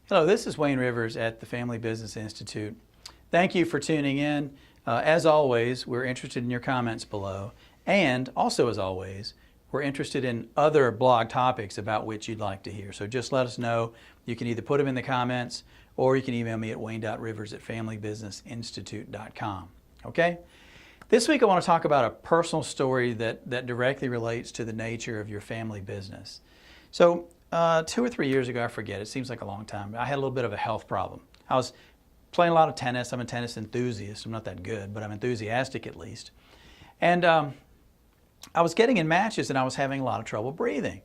Hello, this is Wayne Rivers at the Family Business Institute. Thank you for tuning in. As always, we're interested in your comments below. And also, as always, we're interested in other blog topics about which you'd like to hear. So just let us know. You can either put them in the comments or you can email me at wayne.rivers@familybusinessinstitute.com. Okay? This week I want to talk about a personal story that directly relates to the nature of your family business. So 2 or 3 years ago, I forget, it seems like a long time, I had a little bit of a health problem. I was playing a lot of tennis. I'm a tennis enthusiast. I'm not that good, but I'm enthusiastic at least. And I was getting in matches and I was having a lot of trouble breathing.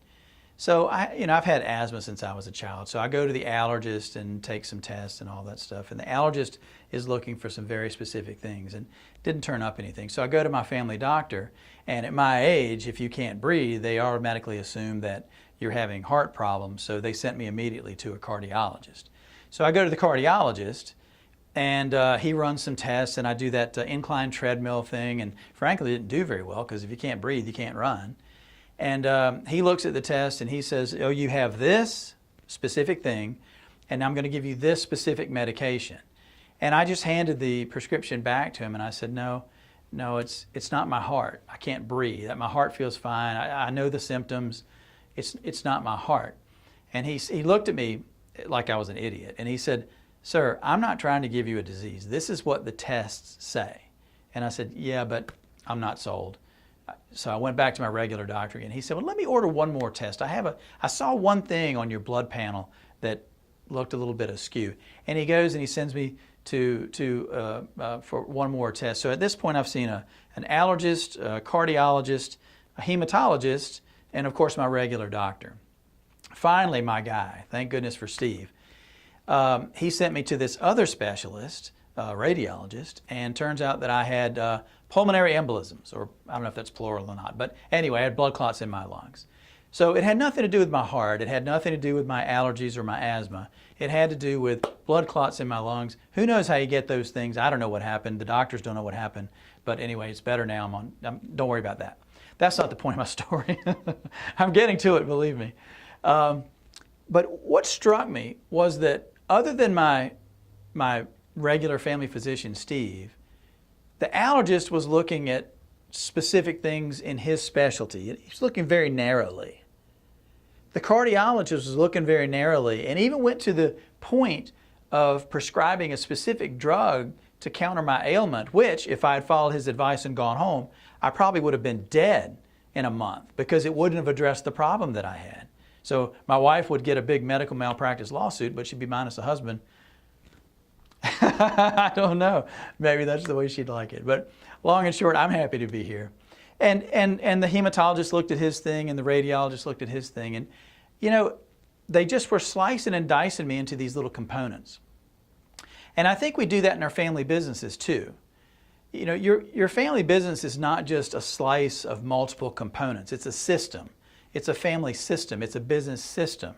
So I've had asthma since I was a child. So I go to the allergist and take some tests and all that stuff. And the allergist is looking for some very specific things and didn't turn up anything. So I go to my family doctor, and at my age, if you can't breathe, they automatically assume that you're having heart problems. So they sent me immediately to a cardiologist. So I go to the cardiologist, and he runs some tests, and I do that incline treadmill thing, and frankly, it didn't do very well, because if you can't breathe, you can't run. And he looks at the test, and he says, oh, you have this specific thing, and I'm going to give you this specific medication. And I just handed the prescription back to him, and I said, no, it's not my heart. I can't breathe. My heart feels fine. I know the symptoms. It's not my heart. And he looked at me like I was an idiot, and he said, sir, I'm not trying to give you a disease. This is what the tests say. And I said, yeah, but I'm not sold. So I went back to my regular doctor again. He said, well, let me order one more test. I saw one thing on your blood panel that looked a little bit askew. And he goes and he sends me for one more test. So at this point, I've seen an allergist, a cardiologist, a hematologist, and of course my regular doctor. Finally, my guy, thank goodness for Steve, he sent me to this other specialist, radiologist, and turns out that I had pulmonary embolisms, or I don't know if that's plural or not, but anyway, I had blood clots in my lungs. So it had nothing to do with my heart, it had nothing to do with my allergies or my asthma. It had to do with blood clots in my lungs. Who knows how you get those things? I don't know what happened. The doctors don't know what happened. But anyway, it's better now. Don't worry about that. That's not the point of my story. I'm getting to it, believe me. But what struck me was that other than my regular family physician, Steve, the allergist was looking at specific things in his specialty. He was looking very narrowly. The cardiologist was looking very narrowly and even went to the point of prescribing a specific drug to counter my ailment, which, if I had followed his advice and gone home, I probably would have been dead in a month because it wouldn't have addressed the problem that I had. So my wife would get a big medical malpractice lawsuit, but she'd be minus a husband. I don't know. Maybe that's the way she'd like it. But long and short, I'm happy to be here. And the hematologist looked at his thing, and the radiologist looked at his thing. And, they just were slicing and dicing me into these little components. And I think we do that in our family businesses too. Your family business is not just a slice of multiple components. It's a system. It's a family system. It's a business system.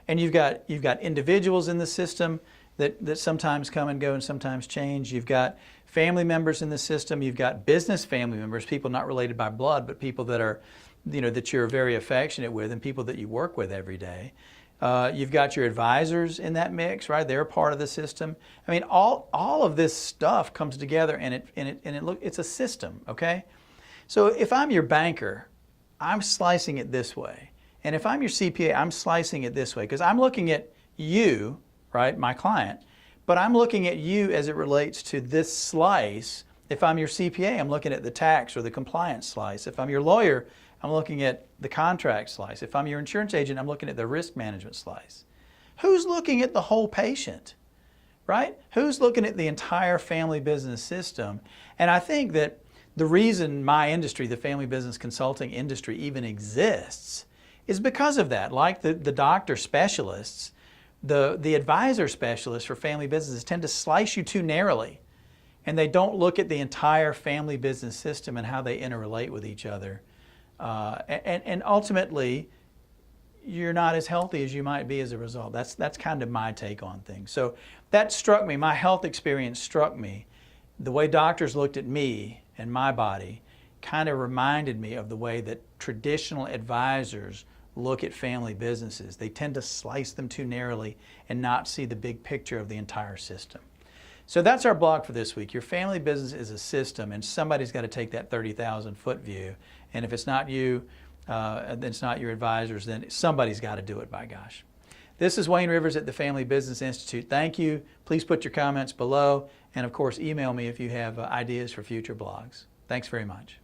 And you've got individuals in the system that sometimes come and go and sometimes change. You've got family members in the system. You've got business family members, people not related by blood, but people that are, that you're very affectionate with and people that you work with every day. You've got your advisors in that mix, right? They're part of the system. I mean, all of this stuff comes together and it's a system, okay? So if I'm your banker, I'm slicing it this way. And if I'm your CPA, I'm slicing it this way because I'm looking at you, right, my client, but I'm looking at you as it relates to this slice. If I'm your CPA, I'm looking at the tax or the compliance slice. If I'm your lawyer, I'm looking at the contract slice. If I'm your insurance agent, I'm looking at the risk management slice. Who's looking at the whole patient, right? Who's looking at the entire family business system? And I think that the reason my industry, the family business consulting industry, even exists is because of that. Like the doctor specialists, the advisor specialists for family businesses tend to slice you too narrowly, and they don't look at the entire family business system and how they interrelate with each other. And ultimately, you're not as healthy as you might be as a result. That's kind of my take on things. So that struck me. My health experience struck me. The way doctors looked at me and my body kind of reminded me of the way that traditional advisors look at family businesses. They tend to slice them too narrowly and not see the big picture of the entire system. So that's our blog for this week. Your family business is a system, and somebody's got to take that 30,000-foot view. And if it's not you, then it's not your advisors, then somebody's got to do it, by gosh. This is Wayne Rivers at the Family Business Institute. Thank you. Please put your comments below. And of course, email me if you have ideas for future blogs. Thanks very much.